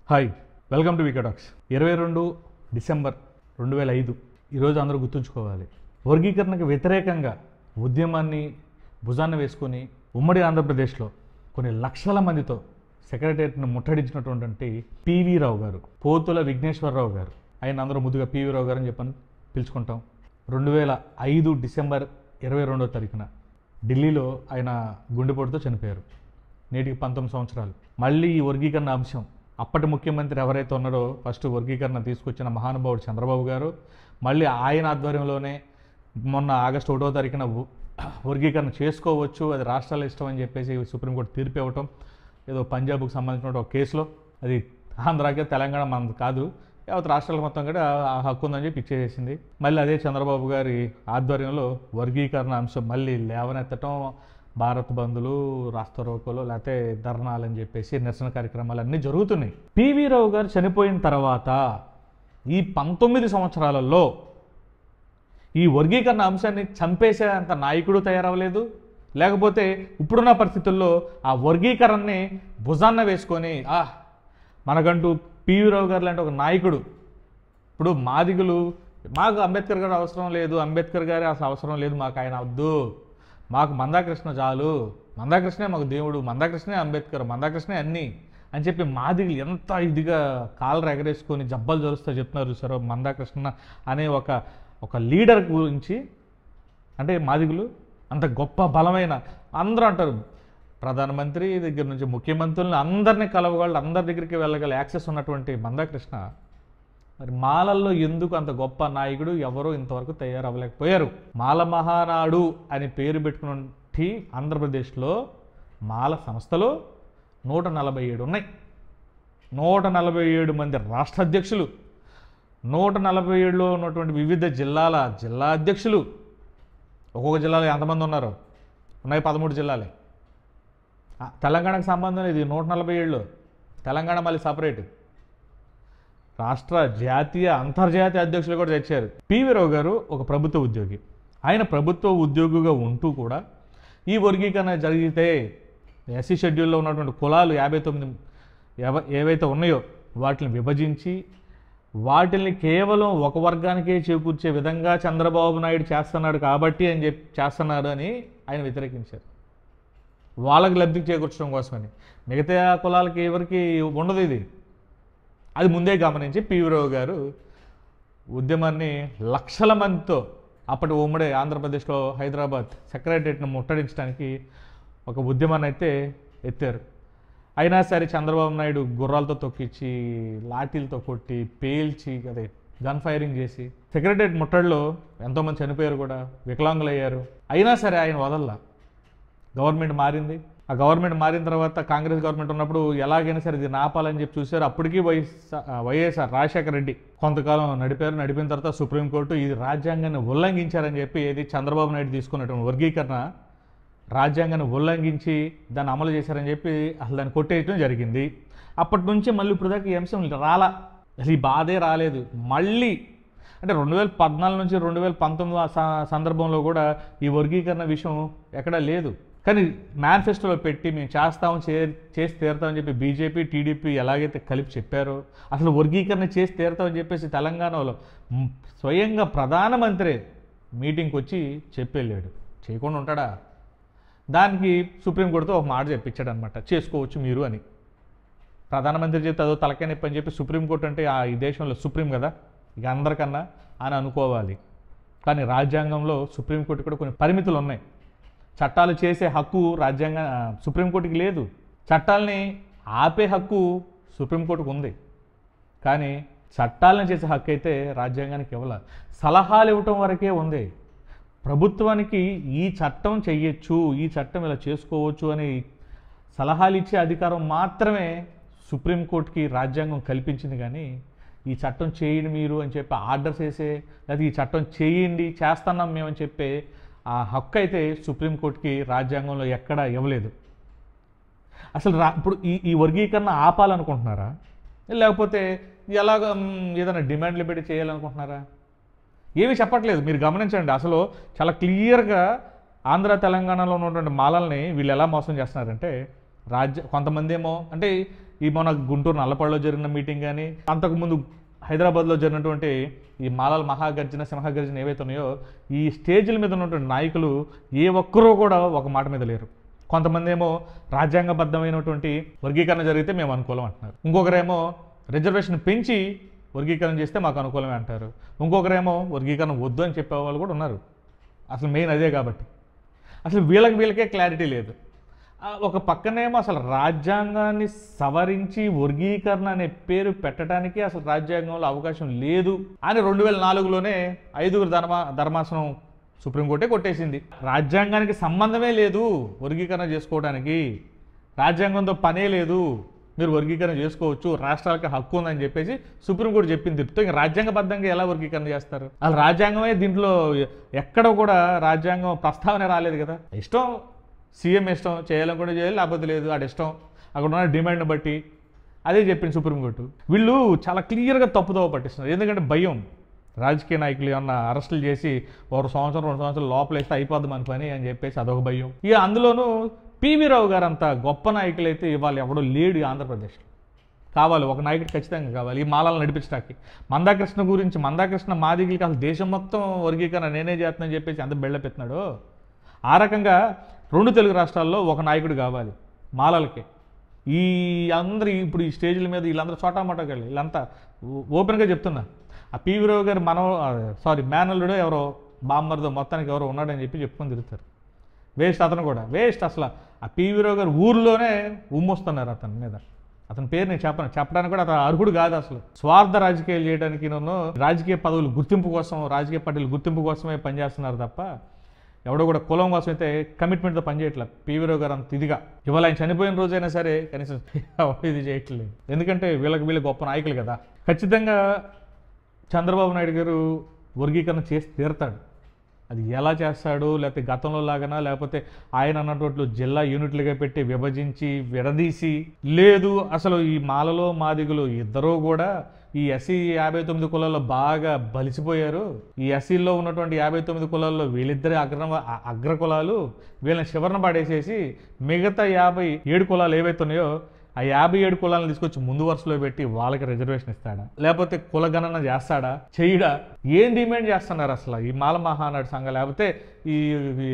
Hi, welcome to వికెటాక్స్. 22 December 2005 ఈరోజు అందరూ గుర్తుంచుకోవాలి. వర్గీకరణకు వ్యతిరేకంగా ఉద్యమాన్ని భుజాన వేసుకొని ఉమ్మడి ఆంధ్రప్రదేశ్లో కొన్ని లక్షల మందితో సెక్రటేరియట్ను ముట్టడించినటువంటి పివి రావు గారు, పోతుల విఘ్నేశ్వరరావు గారు, ఆయన అందరూ ముద్దుగా పివి రావు గారు అని చెప్పని పిలుచుకుంటాం. 2005 డిసెంబర్ 22వ తారీఖున ఢిల్లీలో ఆయన గుండెపోటుతో చనిపోయారు. నేటికి 19 సంవత్సరాలు. మళ్ళీ ఈ వర్గీకరణ అంశం అప్పటి ముఖ్యమంత్రి ఎవరైతే ఉన్నారో ఫస్ట్ వర్గీకరణ తీసుకొచ్చిన మహానుభావుడు చంద్రబాబు గారు, మళ్ళీ ఆయన ఆధ్వర్యంలోనే మొన్న ఆగస్టు 1వ తారీఖున వర్గీకరణ చేసుకోవచ్చు, అది రాష్ట్రాల ఇష్టం అని చెప్పేసి సుప్రీంకోర్టు తీర్పు ఇవ్వటం, ఏదో పంజాబ్కు సంబంధించిన ఒక కేసులో, అది ఆంధ్రాకే తెలంగాణ మనది కాదు, యావత్ రాష్ట్రాల మొత్తం కూడా ఆ హక్కు ఉందని చెప్పి ఇచ్చేసింది. మళ్ళీ అదే చంద్రబాబు గారి ఆధ్వర్యంలో వర్గీకరణ అంశం మళ్ళీ లేవనెత్తటం, భారత్ బంధులు, రాస్తారోకోలు, లేకపోతే ధర్నాలు అని చెప్పేసి నిరసన కార్యక్రమాలు అన్నీ జరుగుతున్నాయి. పివి రావు గారు చనిపోయిన తర్వాత ఈ 19 సంవత్సరాలలో ఈ వర్గీకరణ అంశాన్ని చంపేసే అంత నాయకుడు తయారవ్వలేదు. లేకపోతే ఇప్పుడున్న పరిస్థితుల్లో ఆ వర్గీకరణని భుజాన్న వేసుకొని మనకంటూ పివి రావు గారు లాంటి ఒక నాయకుడు, ఇప్పుడు మాదిగులు మాకు అంబేద్కర్ గారు అవసరం లేదు, అంబేద్కర్ గారే అసలు అవసరం లేదు, మాకు ఆయన వద్దు, మాకు మందాకృష్ణ చాలు, మందాకృష్ణే మాకు దేవుడు, మందాకృష్ణే అంబేద్కర్, మందాకృష్ణే అన్నీ అని చెప్పి మాదిగులు ఎంత ఇదిగా కాలర్ ఎగరేసుకొని జబ్బలు జరుస్తూ చెప్తున్నారు సార్. మందాకృష్ణ అనే ఒక లీడర్ గురించి, అంటే మాదిగులు అంత గొప్ప బలమైన, అందరూ అంటారు ప్రధానమంత్రి దగ్గర నుంచి ముఖ్యమంత్రులను అందరినీ కలవగలడు, అందరి దగ్గరికి వెళ్ళగల యాక్సెస్ ఉన్నటువంటి మందాకృష్ణ మరి మాలల్లో ఎందుకు అంత గొప్ప నాయకుడు ఎవరో ఇంతవరకు తయారవ్వలేకపోయారు? మాల మహానాడు అని పేరు పెట్టుకున్నటువంటి ఆంధ్రప్రదేశ్లో మాల సంస్థలు 147 ఉన్నాయి. 147 మంది రాష్ట్ర అధ్యక్షులు, 147లో ఉన్నటువంటి వివిధ జిల్లా అధ్యక్షులు. ఒక్కొక్క జిల్లాలో ఎంతమంది ఉన్నారు? ఉన్నాయి 13 జిల్లాలే. తెలంగాణకు సంబంధం ఇది 147లో. తెలంగాణ మళ్ళీ సపరేట్. రాష్ట్ర, జాతీయ, అంతర్జాతీయ అధ్యక్షులు కూడా తెచ్చారు. పివి రావు గారు ఒక ప్రభుత్వ ఉద్యోగి. ఆయన ప్రభుత్వ ఉద్యోగిగా ఉంటూ కూడా ఈ వర్గీకరణ జరిగితే ఎస్సీ షెడ్యూల్లో ఉన్నటువంటి కులాలు 59 ఏవైతే ఉన్నాయో వాటిని విభజించి వాటిని కేవలం ఒక వర్గానికే చేకూర్చే విధంగా చంద్రబాబు నాయుడు చేస్తున్నాడు కాబట్టి అని చెప్పి చేస్తున్నారు అని ఆయన వ్యతిరేకించారు. వాళ్ళకి లబ్ధి చేకూర్చడం కోసమని. మిగతా కులాలకి ఎవరికి ఉండదు ఇది. అది ముందే గమనించి పివి రావు గారు ఉద్యమాన్ని లక్షల మందితో అప్పటి ఉమ్మడి ఆంధ్రప్రదేశ్లో హైదరాబాద్ సెక్రటేరియట్ను ముట్టడించడానికి ఒక ఉద్యమాన్ని అయితే ఎత్తారు. అయినా సరే చంద్రబాబు నాయుడు గుర్రాలతో తొక్కించి, లాఠీలతో కొట్టి, పేల్చి, అదే గన్ ఫైరింగ్ చేసి సెక్రటేరియట్ ముట్టడిలో ఎంతోమంది చనిపోయారు, కూడా వికలాంగులు అయ్యారు. అయినా సరే ఆయన వదల్లా. గవర్నమెంట్ మారింది. ఆ గవర్నమెంట్ మారిన తర్వాత కాంగ్రెస్ గవర్నమెంట్ ఉన్నప్పుడు ఎలాగైనా సరే ఇది నాపాలని చెప్పి చూశారు. అప్పటికీ వైఎస్ఆర్ రాజశేఖర రెడ్డి కొంతకాలం నడిపారు. నడిపిన తర్వాత సుప్రీంకోర్టు ఇది రాజ్యాంగాన్ని ఉల్లంఘించారని చెప్పి, ఏది చంద్రబాబు నాయుడు తీసుకున్నటువంటి వర్గీకరణ రాజ్యాంగాన్ని ఉల్లంఘించి దాన్ని అమలు చేశారని చెప్పి అసలు దాన్ని కొట్టేయటం జరిగింది. అప్పటి నుంచి మళ్ళీ ఇప్పుడు దాకా ఈ అంశం రాలా, అసలు ఈ బాధే రాలేదు. మళ్ళీ అంటే 2014 నుంచి 2019 సందర్భంలో కూడా ఈ వర్గీకరణ విషయం ఎక్కడా లేదు. కానీ మేనిఫెస్టోలో పెట్టి మేము చేసి తీరుతామని చెప్పి బీజేపీ, టీడీపీ ఎలాగైతే కలిపి చెప్పారో, అసలు వర్గీకరణ చేసి తీరుతామని చెప్పేసి తెలంగాణలో స్వయంగా ప్రధానమంత్రి మీటింగ్కి వచ్చి చెప్పెళ్ళాడు. చేయకుండా ఉంటాడా? దానికి సుప్రీంకోర్టుతో ఒక మాట చెప్పించాడు అనమాట, చేసుకోవచ్చు మీరు అని. ప్రధానమంత్రి చెప్తే అదో తలకాయ నొప్పి అని చెప్పి సుప్రీంకోర్టు అంటే ఈ దేశంలో సుప్రీం కదా, ఇక అందరికన్నా అని అనుకోవాలి. కానీ రాజ్యాంగంలో సుప్రీంకోర్టు కూడా కొన్ని పరిమితులు ఉన్నాయి. చట్టాలు చేసే హక్కు సుప్రీంకోర్టుకి లేదు. చట్టాలని ఆపే హక్కు సుప్రీంకోర్టుకు ఉంది. కానీ చట్టాలను చేసే హక్కు అయితే రాజ్యాంగానికి ఇవ్వాలి. సలహాలు ఇవ్వటం వరకే ఉంది. ప్రభుత్వానికి ఈ చట్టం చెయ్యొచ్చు, ఈ చట్టం ఇలా చేసుకోవచ్చు అని సలహాలు ఇచ్చే అధికారం మాత్రమే సుప్రీంకోర్టుకి రాజ్యాంగం కల్పించింది. కానీ ఈ చట్టం చేయండి మీరు అని చెప్పి ఆర్డర్స్ వేసే, లేదా ఈ చట్టం చేయండి చేస్తున్నాం మేమని చెప్పే ఆ హక్కు అయితే సుప్రీంకోర్టుకి రాజ్యాంగంలో ఎక్కడా ఇవ్వలేదు. అసలు ఇప్పుడు ఈ వర్గీకరణ ఆపాలనుకుంటున్నారా, లేకపోతే ఎలాగ ఏదైనా డిమాండ్లు పెట్టి చేయాలనుకుంటున్నారా? ఏమీ చెప్పట్లేదు. మీరు గమనించండి, అసలు చాలా క్లియర్గా ఆంధ్ర తెలంగాణలో ఉన్నటువంటి మాలల్ని వీళ్ళు ఎలా మోసం చేస్తున్నారంటే, కొంతమంది ఏమో అంటే ఈ మన గుంటూరు నల్లపాడులో జరిగిన మీటింగ్ కానీ, అంతకుముందు హైదరాబాద్లో జరిగినటువంటి ఈ మాలల మహాగర్జన సింహగర్జన ఏవైతే ఉన్నాయో ఈ స్టేజ్ల మీద ఉన్నటువంటి నాయకులు ఏ ఒక్కరూ కూడా ఒక మాట మీద లేరు. కొంతమంది ఏమో రాజ్యాంగబద్ధమైనటువంటి వర్గీకరణ జరిగితే మేము అనుకూలం అంటున్నారు, ఇంకొకరేమో రిజర్వేషన్ పెంచి వర్గీకరణ చేస్తే మాకు అనుకూలమే అంటారు, ఇంకొకరేమో వర్గీకరణ వద్దు అని చెప్పేవాళ్ళు కూడా ఉన్నారు. అసలు మెయిన్ అదే కాబట్టి అసలు వీళ్ళకే క్లారిటీ లేదు. ఒక పక్కనేమో అసలు రాజ్యాంగాన్ని సవరించి వర్గీకరణ అనే పేరు పెట్టడానికి అసలు రాజ్యాంగంలో అవకాశం లేదు అని 2004లోనే 5గురు ధర్మాసనం సుప్రీంకోర్టే కొట్టేసింది. రాజ్యాంగానికి సంబంధమే లేదు వర్గీకరణ చేసుకోవడానికి, రాజ్యాంగంతో పనే లేదు, మీరు వర్గీకరణ చేసుకోవచ్చు, రాష్ట్రాలకు హక్కు ఉందని చెప్పేసి సుప్రీంకోర్టు చెప్పింది తప్పితే ఇంకా రాజ్యాంగబద్ధంగా ఎలా వర్గీకరణ చేస్తారు? అసలు రాజ్యాంగమే దీంట్లో ఎక్కడ కూడా రాజ్యాంగం ప్రస్తావన రాలేదు కదా. ఇష్టం సీఎం ఇష్టం చేయాలనుకుంటే చేయాలి, లేకపోతే లేదు, అది ఇష్టం అక్కడ ఉన్న డిమాండ్ని బట్టి అదే చెప్పింది సుప్రీంకోర్టు. వీళ్ళు చాలా క్లియర్గా తప్పుదోవ పట్టిస్తున్నారు. ఎందుకంటే భయం, రాజకీయ నాయకులు ఏమన్నా అరెస్టులు చేసి ఒక సంవత్సరం 2 సంవత్సరాలు లోపలేస్తే అయిపోద్ది మన పని అని చెప్పేసి అదొక భయం. ఇక అందులోనూ పివి రావు గారు అంత గొప్ప నాయకులు అయితే ఇవాళ ఎవడో లేడు ఆంధ్రప్రదేశ్లో. కావాలి ఒక నాయకుడు ఖచ్చితంగా కావాలి ఈ మాలలు నడిపించడానికి. మందాకృష్ణ మాదిగలకి అసలు దేశం మొత్తం వర్గీకరణ నేనే చేస్తున్నానని చెప్పేసి అంత బెళ్ళపెత్తున్నాడు. ఆ రకంగా 2 తెలుగు రాష్ట్రాల్లో ఒక నాయకుడు కావాలి మాలలకి. ఈ అందరూ ఇప్పుడు ఈ స్టేజ్ల మీద వీళ్ళందరూ చోటామోటాకి వెళ్ళి వీళ్ళంతా ఓపెన్గా చెప్తున్నా, ఆ పివి రావు గారు మేనల్లుడో ఎవరో బామ్మర్దో మొత్తానికి ఎవరో ఉన్నాడని చెప్పుకొని తిరుగుతారు. వేస్ట్, అతను కూడా వేస్ట్. అసలు ఆ పివి రావు గారు ఊర్లోనే ఉమ్మొస్తున్నారు అతని మీద. అతని పేరు నేను చెప్పడానికి కూడా అతను అర్హుడు కాదు. అసలు స్వార్థ రాజకీయాలు చేయడానికి రాజకీయ పదవులు గుర్తింపు కోసం, రాజకీయ పార్టీలు గుర్తింపు కోసమే పనిచేస్తున్నారు తప్ప ఎవడో కూడా కులం కోసం అయితే కమిట్మెంట్తో పనిచేయట్లేదు. పివి రావు గారు అంత ఇదిగా ఇవాళ ఆయన చనిపోయిన రోజైనా సరే కనీసం ఇది చేయట్లేదు. ఎందుకంటే వీళ్ళకి గొప్ప నాయకులు కదా. ఖచ్చితంగా చంద్రబాబు నాయుడు గారు వర్గీకరణ చేసి తీరుతాడు. అది ఎలా చేస్తాడు, లేకపోతే గతంలో లాగానా, లేకపోతే ఆయన అన్నట్లు జిల్లా యూనిట్లుగా పెట్టి విభజించి విడదీసి, లేదు అసలు ఈ మాలలో మాదిగులు ఇద్దరూ కూడా ఈ ఎస్సీ 59 కులాల్లో బాగా బలిసిపోయారు. ఈ ఎస్సీల్లో ఉన్నటువంటి 59 కులాల్లో వీళ్ళిద్దరే అగ్ర కులాలు, వీళ్ళని చివరన పడేసేసి మిగతా 57 కులాలు ఏవైతే ఉన్నాయో ఆ 57 కులాలను తీసుకొచ్చి ముందు వరుసలో పెట్టి వాళ్ళకి రిజర్వేషన్ ఇస్తాడా, లేకపోతే కులగణన చేస్తాడా, చేయడా? ఏం డిమాండ్ చేస్తున్నారు అసలు ఈ మాల మహానాడు సంఘం, లేకపోతే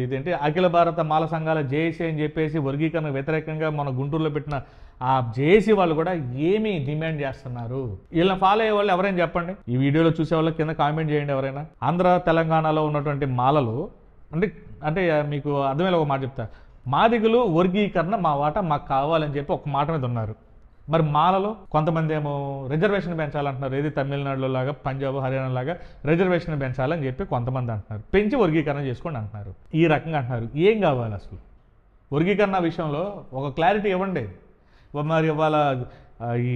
ఇదేంటి అఖిల భారత మాల సంఘాల జేఏసీ అని చెప్పేసి వర్గీకరణ వ్యతిరేకంగా మన గుంటూరులో పెట్టిన ఆ జేఏసీ వాళ్ళు కూడా ఏమి డిమాండ్ చేస్తున్నారు? వీళ్ళని ఫాలో అయ్యే వాళ్ళు ఎవరైనా చెప్పండి. ఈ వీడియోలో చూసే వాళ్ళకి కింద కామెంట్ చేయండి ఎవరైనా. ఆంధ్ర తెలంగాణలో ఉన్నటువంటి మాలలు అంటే మీకు అర్థమయ్యేలా ఒక మాట చెప్తా, మాదిగులు వర్గీకరణ మా వాటా మాకు కావాలని చెప్పి ఒక మాట మీద ఉన్నారు. మరి మాలలో కొంతమంది ఏమో రిజర్వేషన్ పెంచాలంటున్నారు. ఏది తమిళనాడులో లాగా, పంజాబ్, హర్యానా లాగా రిజర్వేషన్ పెంచాలని చెప్పి కొంతమంది అంటున్నారు. పెంచి వర్గీకరణ చేసుకోండి అంటున్నారు. ఈ రకంగా అంటున్నారు. ఏం కావాలి అసలు వర్గీకరణ విషయంలో ఒక క్లారిటీ ఇవ్వండి. మరి ఇవాళ ఈ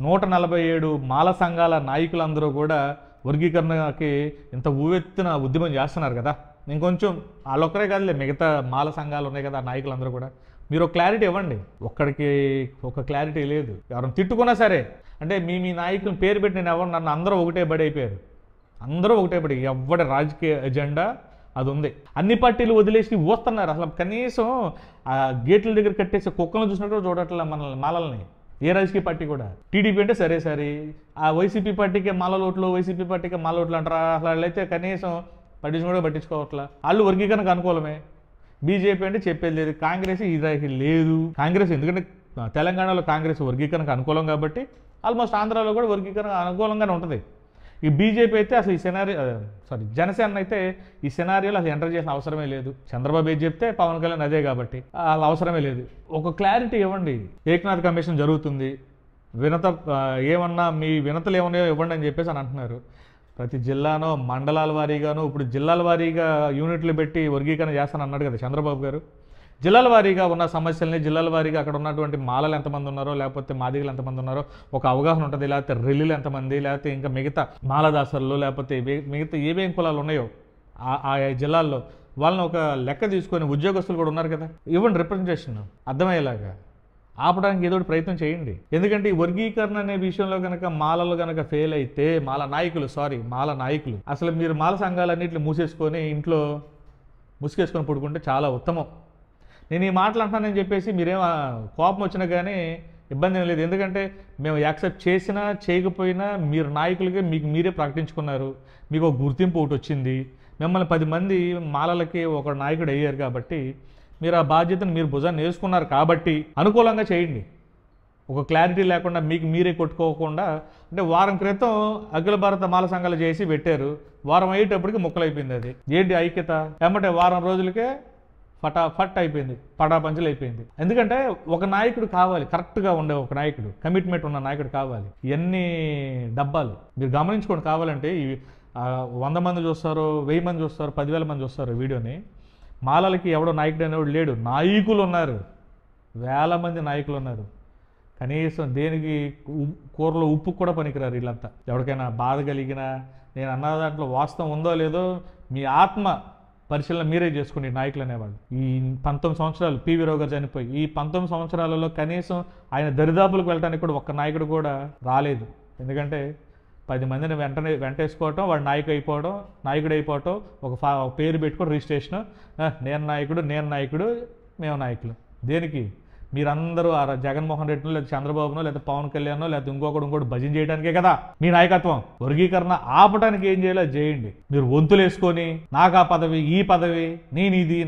147 మాల సంఘాల నాయకులందరూ కూడా వర్గీకరణకి ఇంత ఊవెత్తున ఉద్యమం చేస్తున్నారు కదా. ఇంకొంచెం వాళ్ళొక్కరే కాదులే, మిగతా మాల సంఘాలు ఉన్నాయి కదా, ఆ నాయకులందరూ కూడా మీరు ఒక క్లారిటీ ఇవ్వండి. ఒక్కడికి ఒక క్లారిటీ లేదు. ఎవరైనా తిట్టుకున్నా సరే అంటే మీ నాయకుని పేరు పెట్టి నేను ఎవరు నన్ను అందరూ ఒకటే బడి అయిపోయారు. అందరూ ఒకటే బడి, ఎవరి రాజకీయ ఎజెండా అది ఉంది. అన్ని పార్టీలు వదిలేసి వస్తున్నారు. అసలు కనీసం ఆ గేట్ల దగ్గర కట్టేసి కుక్కలను చూసినట్టు చూడట్లే మనల్ని మాలల్ని. ఏ రాజకీయ పార్టీ కూడా. టీడీపీ అంటే సరే ఆ వైసీపీ పార్టీకే మాలలోట్లు, వైసీపీ పార్టీకే మాలలోట్లు అంటారా? అసలు వాళ్ళైతే కనీసం పట్టించుకోవట్లా. వాళ్ళు వర్గీకరణకు అనుకూలమే. బీజేపీ అంటే చెప్పేది లేదు. కాంగ్రెస్ ఇది లేదు. కాంగ్రెస్ ఎందుకంటే తెలంగాణలో కాంగ్రెస్ వర్గీకరణకు అనుకూలం కాబట్టి ఆల్మోస్ట్ ఆంధ్రాలో కూడా వర్గీకరణ అనుకూలంగానే ఉంటుంది. ఈ బీజేపీ అయితే అసలు జనసేన అయితే ఈ సినారియోలో అసలు ఎంటర్ చేసిన అవసరమే లేదు. చంద్రబాబు ఏది చెప్తే పవన్ కళ్యాణ్ అదే కాబట్టి అసలు అవసరమే లేదు. ఒక క్లారిటీ ఇవ్వండి. ఏకనాథ్ కమిషన్ జరుగుతుంది, ఏమన్నా మీ వినతలు ఏమన్నాయో ఇవ్వండి అని చెప్పేసి అని అంటున్నారు. ప్రతి జిల్లానో మండలాల వారీగానో ఇప్పుడు జిల్లాల వారీగా యూనిట్లు పెట్టి వర్గీకరణ చేస్తాను అన్నాడు కదా చంద్రబాబు గారు. జిల్లాల వారీగా ఉన్న సమస్యల్ని, జిల్లాల వారీగా అక్కడ ఉన్నటువంటి మాలలు ఎంతమంది ఉన్నారో, లేకపోతే మాదిగలు ఎంతమంది ఉన్నారో ఒక అవగాహన ఉంటుంది. లేకపోతే రెల్లులు ఎంతమంది, లేకపోతే ఇంకా మిగతా మాలదాసరులు, లేకపోతే మిగతా ఏవేం కులాలు ఉన్నాయో ఆ జిల్లాల్లో వాళ్ళని ఒక లెక్క తీసుకొని, ఉద్యోగస్తులు కూడా ఉన్నారు కదా, ఇవ్వండి రిప్రజెంటేషన్ అర్థమయ్యేలాగా. ఆపడానికి ఏదో ప్రయత్నం చేయండి. ఎందుకంటే ఈ వర్గీకరణ అనే విషయంలో కనుక మాలలు కనుక ఫెయిల్ అయితే, మాల నాయకులు అసలు మీరు మాల సంఘాలన్నింటిని మూసేసుకొని ఇంట్లో ముసుకేసుకొని పడుకుంటే చాలా ఉత్తమం. నేను ఈ మాటలు అంటున్నానని చెప్పేసి మీరేం కోపం వచ్చినా కానీ ఇబ్బంది ఏం లేదు. ఎందుకంటే మేము యాక్సెప్ట్ చేసినా చేయకపోయినా మీరు నాయకులుగా మీకు మీరే ప్రకటించుకున్నారు, మీకు ఒక గుర్తింపు ఒకటి వచ్చింది, మిమ్మల్ని 10 మంది మాలలకి ఒక నాయకుడు అయ్యారు కాబట్టి మీరు ఆ బాధ్యతను మీరు భుజాన్ని వేసుకున్నారు కాబట్టి అనుకూలంగా చేయండి. ఒక క్లారిటీ లేకుండా మీకు మీరే కొట్టుకోకుండా, అంటే వారం క్రితం అఖిల భారత మాల సంఘాలు చేసి పెట్టారు, వారం అయ్యేటప్పటికి ముక్కలైపోయింది. అది ఏంటి ఐక్యత? ఏమంటే వారం రోజులకే ఫట్ అయిపోయింది, పటాపంచలు అయిపోయింది. ఎందుకంటే ఒక నాయకుడు కావాలి, కరెక్ట్గా ఉండే ఒక నాయకుడు, కమిట్మెంట్ ఉన్న నాయకుడు కావాలి. ఎన్ని డబ్బాలు మీరు గమనించుకోండి. కావాలంటే 100 మంది చూస్తారు, 1000 మంది చూస్తారు, 10,000 మంది చూస్తారు వీడియోని. మాలలకి ఎవడో నాయకుడు అనేవాడు లేడు, నాయకులు ఉన్నారు, వేల మంది నాయకులు ఉన్నారు. కనీసం దేనికి కూరలో ఉప్పు కూడా పనికిరారు వీళ్ళంతా. ఎవరికైనా బాధ కలిగినా, నేను అన్న దాంట్లో వాస్తవం ఉందో లేదో మీ ఆత్మ పరిశీలన మీరే చేసుకోండి. నాయకులు అనేవాళ్ళు ఈ 19 సంవత్సరాలు పివి రావు గారు చనిపోయి ఈ 19 సంవత్సరాలలో కనీసం ఆయన దరిదాపులకు వెళ్ళడానికి కూడా ఒక్క నాయకుడు కూడా రాలేదు. ఎందుకంటే 10 మందిని వెంటేసుకోవటం, వాడు నాయకుడు అయిపోవటం, ఒక పేరు పెట్టుకొని రిజిస్ట్రేషన్, నేను నాయకుడు మేము నాయకులు. దేనికి? మీరందరూ ఆ జగన్మోహన్ రెడ్డినో లేదా చంద్రబాబునో లేదా పవన్ కళ్యాణ్నో లేదా ఇంకోటి భజన చేయడానికే కదా మీ నాయకత్వం. వర్గీకరణ ఆపడానికి ఏం చేయాలో చేయండి. మీరు వంతులు వేసుకొని నాకు ఆ పదవి, ఈ పదవి, నేను ఇది,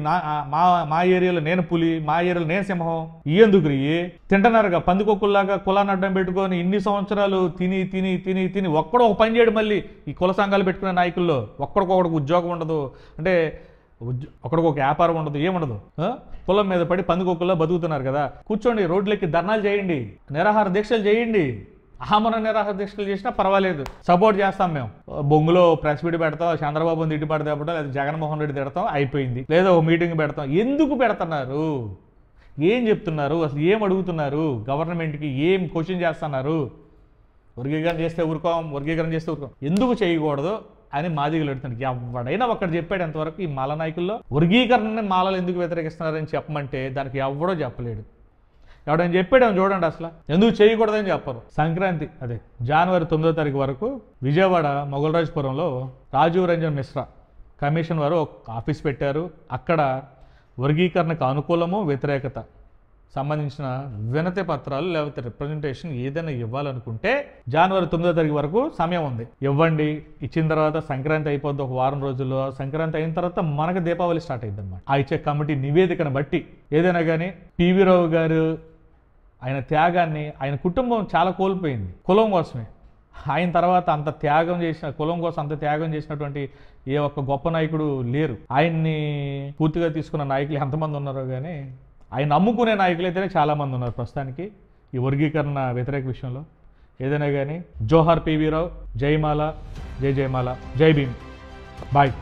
మా ఏరియాలో నేను పులి, మా ఏరియాలో నేను సింహం, ఎందుకు తింటున్నారుగా పందికొక్కుల్లాగా కులాన్ని అడ్డం పెట్టుకొని ఇన్ని సంవత్సరాలు తిని తిని తిని తిని ఒక్కడో ఒక పని చేయడు. మళ్ళీ ఈ కుల సంఘాలు పెట్టుకునే నాయకుల్లో ఒక్కడికొకడికి ఉద్యోగం ఉండదు, అంటే ఒకడికి ఒక వ్యాపారం ఉండదు, ఏముండదు. పొలం మీద పడి పందికొక్కుల్లో బతుకుతున్నారు కదా. కూర్చోండి, రోడ్లెక్కి ధర్నాలు చేయండి, నిరాహార దీక్షలు చేయండి. ఆమరణ నిరాహార దీక్షలు చేసినా పర్వాలేదు, సపోర్ట్ చేస్తాం మేము. బొంగులో ప్రెస్ మీట్ పెడతాం, చంద్రబాబుని తిట్టుబడి తిప్పడం, లేదా జగన్మోహన్ రెడ్డి తిడతాం, అయిపోయింది. లేదా ఓ మీటింగ్ పెడతాం. ఎందుకు పెడుతున్నారు? ఏం చెప్తున్నారు? అసలు ఏం అడుగుతున్నారు? గవర్నమెంట్కి ఏం క్వశ్చన్ చేస్తున్నారు? వర్గీకరణ చేస్తే ఊరుకోం, ఎందుకు చేయకూడదు అని మాదిగలు అడుగుతాడు. ఎవడైనా ఒక్కడు చెప్పాడు ఎంతవరకు ఈ మాల నాయకుల్లో వర్గీకరణని మాలలు ఎందుకు వ్యతిరేకిస్తున్నారని చెప్పమంటే దానికి ఎవడో చెప్పలేడు. ఎవడని చెప్పాడని చూడండి, అసలు ఎందుకు చేయకూడదని చెప్పరు. సంక్రాంతి అదే జనవరి 9వ తారీఖు వరకు విజయవాడ మొగల్రాజపురంలో రాజీవ్ రంజన్ మిశ్రా కమిషన్ వారు ఒక ఆఫీస్ పెట్టారు. అక్కడ వర్గీకరణకు అనుకూలము వ్యతిరేకత సంబంధించిన వినతి పత్రాలు లేకపోతే రిప్రజెంటేషన్ ఏదైనా ఇవ్వాలనుకుంటే జనవరి 9వ తారీఖు వరకు సమయం ఉంది, ఇవ్వండి. ఇచ్చిన తర్వాత సంక్రాంతి అయిపోద్ది, ఒక వారం రోజుల్లో. సంక్రాంతి అయిన తర్వాత మనకు దీపావళి స్టార్ట్ అయింది అనమాట. ఆ ఇచ్చే కమిటీ నివేదికను బట్టి ఏదైనా కానీ పివి రావు గారు ఆయన త్యాగాన్ని, ఆయన కుటుంబం చాలా కోల్పోయింది కులం కోసమే. ఆయన తర్వాత అంత త్యాగం చేసిన, కులం కోసం అంత త్యాగం చేసినటువంటి ఏ ఒక్క గొప్ప నాయకుడు లేరు. ఆయన్ని పూర్తిగా తీసుకున్న నాయకులు ఎంతమంది ఉన్నారో కానీ ఆయన నమ్ముకునే నాయకులు అయితేనే చాలామంది ఉన్నారు ప్రస్తుతానికి ఈ వర్గీకరణ వ్యతిరేక విషయంలో. ఏదైనా కానీ జోహార్ పివి రావు, జయమాల, జై జయమాల, జై భీమ్, బాయ్.